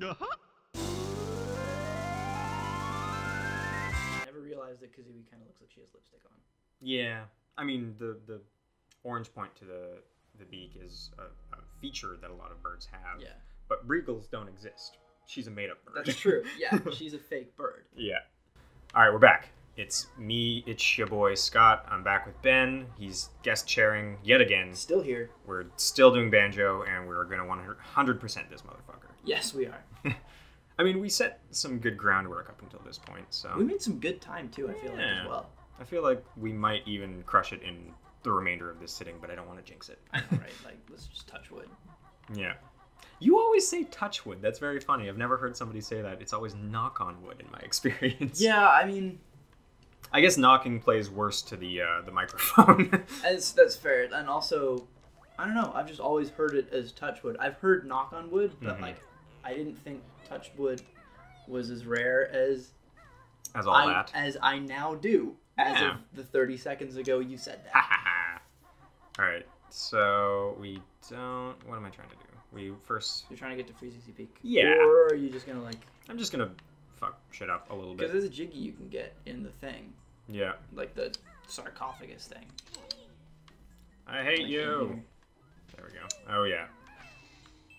I never realized that Kazooie kind of looks like she has lipstick on. Yeah, I mean the orange point to the beak is a feature that a lot of birds have. Yeah. But Breagles don't exist. She's a made-up bird. That's true. Yeah, she's a fake bird. Yeah. All right, we're back. It's me. It's your boy Scott. I'm back with Ben. He's guest chairing yet again. Still here. We're still doing Banjo, and we're gonna 100% this motherfucker. Yes, we are. I mean, we set some good groundwork up until this point, so we made some good time too. I feel like as well. I feel like we might even crush it in the remainder of this sitting, but I don't want to jinx it. I know, right? Like, let's just touch wood. Yeah. You always say touch wood. That's very funny. I've never heard somebody say that. It's always knock on wood in my experience. Yeah, I mean, I guess knocking plays worse to the microphone. That's fair. And also, I don't know. I've just always heard it as touch wood. I've heard knock on wood, but like, I didn't think touch wood was as rare as I now do. As of the 30 seconds ago you said that. All right. So we don't. What am I trying to do? You're trying to get to Freeze Easy Peak. Yeah. Or are you just gonna like? I'm just gonna fuck shit up a little bit. Because there's a jiggy you can get in the thing. Yeah. Like the sarcophagus thing. I hate you. There we go. Oh yeah.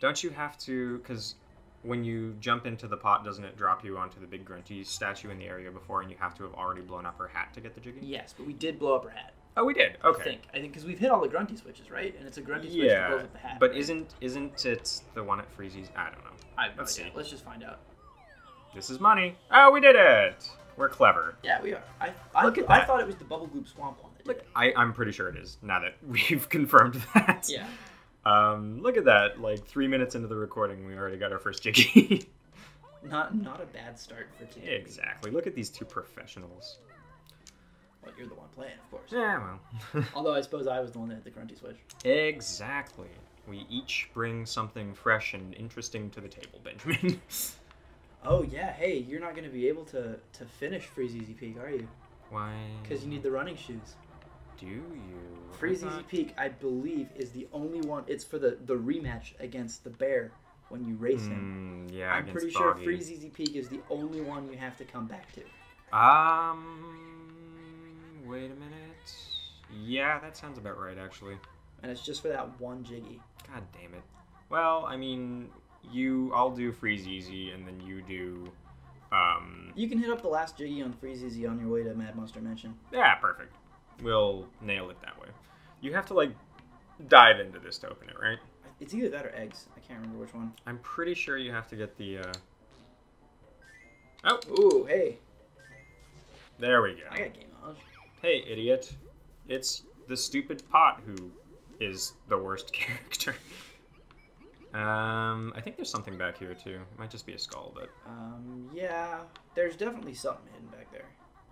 Don't you have to? Because when you jump into the pot, doesn't it drop you onto the big grunty statue in the area before, and you have to have already blown up her hat to get the jiggy? Yes, but we did blow up her hat. Oh, we did. Okay. I think because we've hit all the grunty switches, right? And it's a grunty switch that blows up the hat. But right? isn't it the one at Freezy's? I don't know. Let's see. Let's just find out. This is money. Oh, we did it. We're clever. Yeah, we are. I thought it was the Bubble Gloop Swamp one that did it. I'm pretty sure it is. Now that we've confirmed that. Yeah. Look at that. Like 3 minutes into the recording, we already got our first jiggy. Not a bad start for today. Exactly. Look at these two professionals. Well, you're the one playing, of course. Yeah, well. Although I suppose I was the one that hit the grunty switch. Exactly. We each bring something fresh and interesting to the table, Benjamin. Oh, yeah. Hey, you're not going to be able to finish Freeze Easy Peak, are you? Why? Because you need the running shoes. Do you? Freeze Easy Peak, I believe, is the only one. It's for the rematch against the bear when you race him. Yeah, I'm pretty sure Freeze Easy Peak is the only one you have to come back to. Wait a minute. Yeah, that sounds about right, actually. And it's just for that one jiggy. God damn it. Well, I mean, I'll do Freeze Easy, and then you do, You can hit up the last jiggy on Freeze Easy on your way to Mad Monster Mansion. Yeah, perfect. We'll nail it that way. You have to, like, dive into this to open it, right? It's either that or eggs. I can't remember which one. I'm pretty sure you have to get the, Oh! Ooh, hey. There we go. I got game knowledge. Hey, idiot. It's the stupid pot who is the worst character. I think there's something back here, too. It might just be a skull, but... Yeah. There's definitely something hidden back there.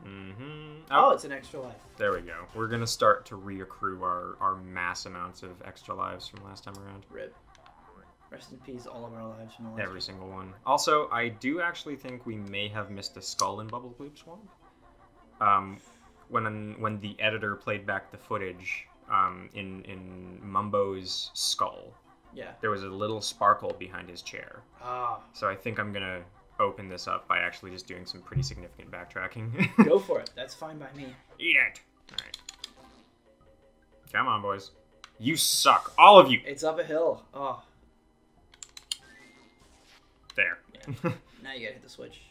Mm-hmm. Oh, it's an extra life. There we go. We're going to start to reaccrue our mass amounts of extra lives from last time around. RIP. Rest in peace, all of our lives from the last Every single one. Also, I do actually think we may have missed a skull in Bubble Gloop Swamp. When the editor played back the footage in Mumbo's skull, there was a little sparkle behind his chair. So I think I'm gonna open this up by actually just doing some pretty significant backtracking. Go for it. That's fine by me. Eat it. All right. Come on, boys. You suck, all of you. It's up a hill. Oh. There. Yeah. Now you gotta hit the switch.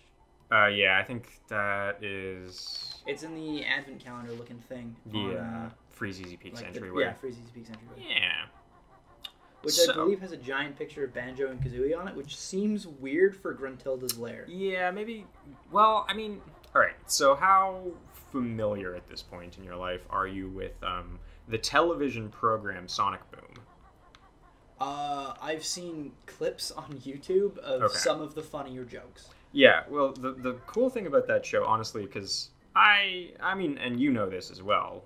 Yeah, I think that is... It's in the advent calendar looking thing. The Freeze Easy Peaks entryway. Yeah, Freeze Easy Peaks entryway. Yeah. Which I believe has a giant picture of Banjo and Kazooie on it, which seems weird for Gruntilda's lair. Yeah, maybe... Well, I mean... Alright, so how familiar at this point in your life are you with the television program Sonic Boom? I've seen clips on YouTube of some of the funnier jokes. Yeah, well, the cool thing about that show, honestly, because I mean, and you know this as well,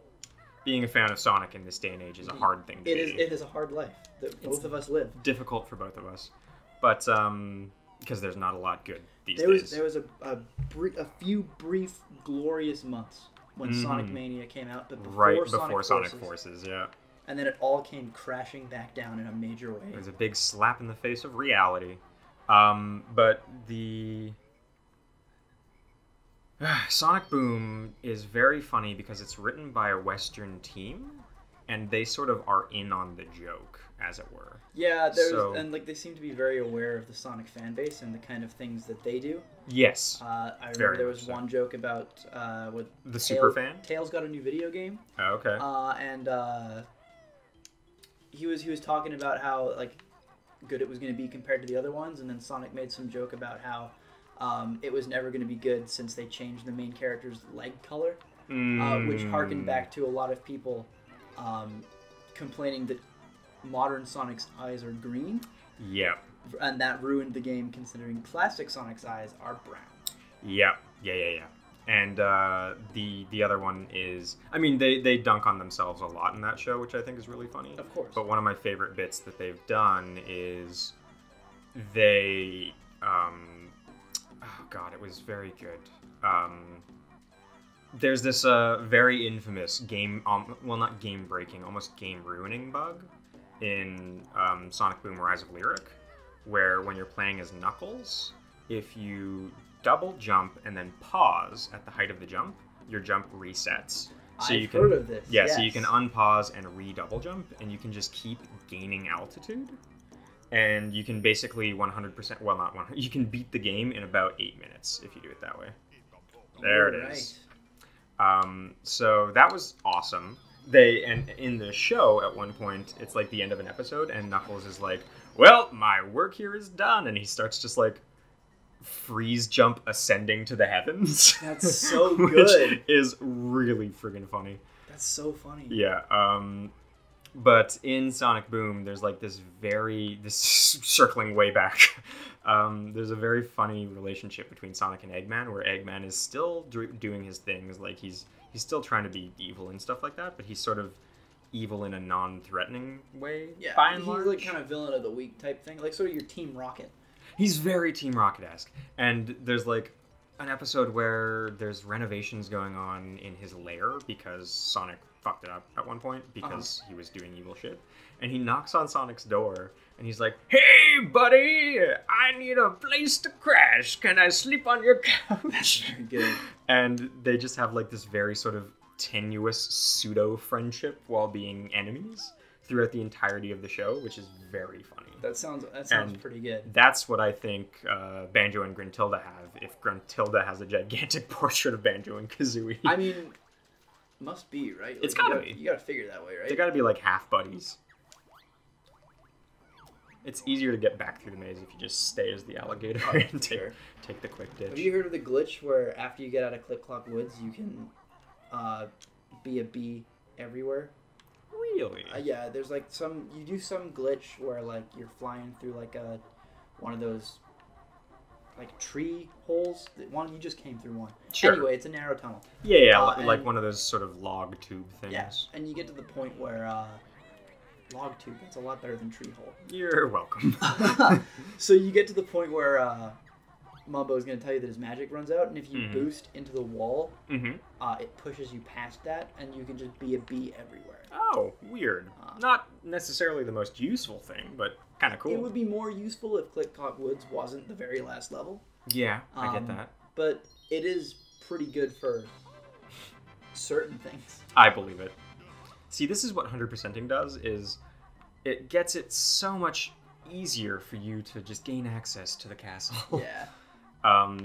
being a fan of Sonic in this day and age is a hard thing to be. It is a hard life that both of us live. Difficult for both of us. But, because there's not a lot good these days. There was a few brief, glorious months when Sonic Mania came out, but before Sonic Forces, yeah. And then it all came crashing back down in a major way. It was a big slap in the face of reality. But the Sonic Boom is very funny because it's written by a Western team, and they sort of are in on the joke, as it were. Yeah, and like they seem to be very aware of the Sonic fan base and the kind of things that they do. Yes. I remember there was one joke about with the Superfan. Tails got a new video game. Oh, okay. And he was talking about how like good it was going to be compared to the other ones, and then Sonic made some joke about how it was never going to be good since they changed the main character's leg color, which harkened back to a lot of people complaining that modern Sonic's eyes are green. Yeah. And that ruined the game, considering classic Sonic's eyes are brown. Yeah. And the other one is, I mean, they dunk on themselves a lot in that show, which I think is really funny. Of course. But one of my favorite bits that they've done is they, oh god, it was very good. There's this very infamous game, well, not game-breaking, almost game-ruining bug in Sonic Boom Rise of Lyric, where when you're playing as Knuckles, if you double jump and then pause at the height of the jump, your jump resets. So I've heard of this. Yeah, yes. So you can unpause and re-double jump, and you can just keep gaining altitude. And you can basically 100%, well, not 100%, you can beat the game in about 8 minutes if you do it that way. There it is. So that was awesome. And in the show, at one point, it's like the end of an episode, and Knuckles is like, well, my work here is done, and he starts just like freeze jump ascending to the heavens. That's so good. Which is really friggin' funny. That's so funny. Yeah. But in Sonic Boom, there's like this circling way back. There's a very funny relationship between Sonic and Eggman, where Eggman is still doing his things, like he's still trying to be evil and stuff like that, but he's sort of evil in a non-threatening way. Yeah, by and he's large. like kind of villain of the week type thing, like sort of your Team Rocket. He's very Team Rocket-esque, and there's like an episode where there's renovations going on in his lair because Sonic fucked it up at one point because he was doing evil shit, and he knocks on Sonic's door and he's like, "Hey buddy, I need a place to crash. Can I sleep on your couch?" That's very good. And they just have like this very sort of tenuous pseudo friendship while being enemies throughout the entirety of the show, which is very funny. That sounds pretty good. That's what I think Banjo and Gruntilda have, if Gruntilda has a gigantic portrait of Banjo and Kazooie. I mean, must be, right? Like, it's gotta be. You gotta figure that way, right? They gotta be like half buddies. It's easier to get back through the maze if you just stay as the alligator and take the quick ditch. Have you heard of the glitch where after you get out of Click Clock Woods, you can be a bee everywhere? Really? Yeah, there's like you do some glitch where like you're flying through like one of those like tree holes. One you just came through one. Sure. Anyway, it's a narrow tunnel. Yeah, like one of those sort of log tube things. Yeah, and you get to the point where log tube. That's a lot better than tree hole. You're welcome. So you get to the point where Mumbo is going to tell you that his magic runs out, and if you boost into the wall, it pushes you past that, and you can just be a bee everywhere. Oh, weird. Not necessarily the most useful thing, but kind of cool. It would be more useful if Click Clock Woods wasn't the very last level. Yeah, I get that. But it is pretty good for certain things. I believe it. See, this is what 100%ing does, is it gets it so much easier for you to just gain access to the castle. Yeah.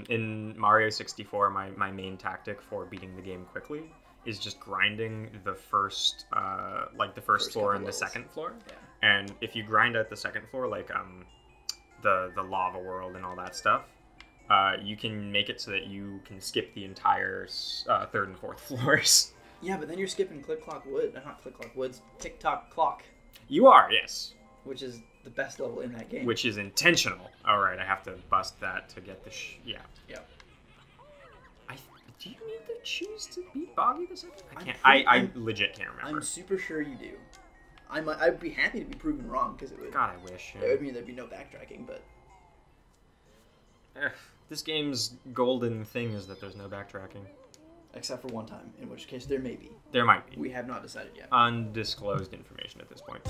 In Mario 64, my main tactic for beating the game quickly is just grinding the first floor and the second floor. Yeah. And if you grind out the second floor, like the lava world and all that stuff, you can make it so that you can skip the entire third and fourth floors. Yeah, but then you're skipping Click Clock Woods, not Click Clock Woods, Tick Tock Clock. You are, yes. Which is the best level in that game. Which is intentional. All right, I have to bust that to get the yeah. Yep. Do you need to choose to beat Boggy this episode? I can't. I legit can't remember. I'm super sure you do. I'd be happy to be proven wrong because it would. God, I wish. It would mean there'd be no backtracking, but. This game's golden thing is that there's no backtracking. Except for one time, in which case there may be. There might be. We have not decided yet. Undisclosed information at this point.